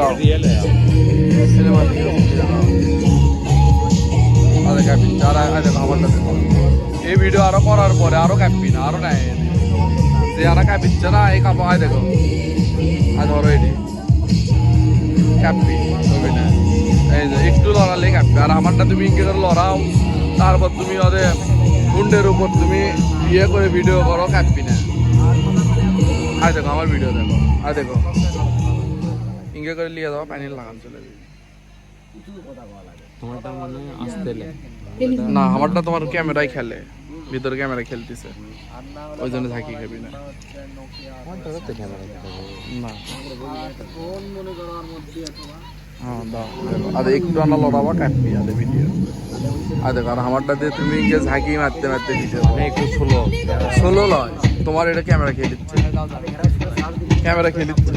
দাও সিনেমা দিকে আরে ক্যাপি যারা দেখো আমারটা দেখো এই ভিডিও আরো করার পরে আরো ক্যাপি না আরো নাই যে আর ক্যাপিচ্ছে না এই কাপড় আয় দেখো আর ধরো এটি ক্যাপি ছবি না এই যে একটু লড়ালে ক্যাপি আর আমারটা তুমি ইঙ্গে করে লড়াও তারপর তুমি ওদের মুন্ডের উপর তুমি ইয়ে করে ভিডিও করো ক্যাপি না আয় দেখো আমার ভিডিও দেখো আয় দেখো ইঙ্গে করে লিয়ে দাও প্যানেল লাগান চলে যাবে না আমারটা তোমার ক্যামেরায় খেলে ভিতরে ক্যামেরা খেলতেছে ওই জন্য থাকি খাবি না না হ্যাঁ দাও আরে একটু আনা লড়াবা কাটবি আরে ভিডিও আর দেখো আর আমারটা দিয়ে তুমি ইঙ্গে ঝাঁকি মারতে মারতে ভিডিও একটু ষোলো লয় তোমার এটা ক্যামেরা খেয়ে দিচ্ছে ক্যামেরা খেয়ে দিচ্ছে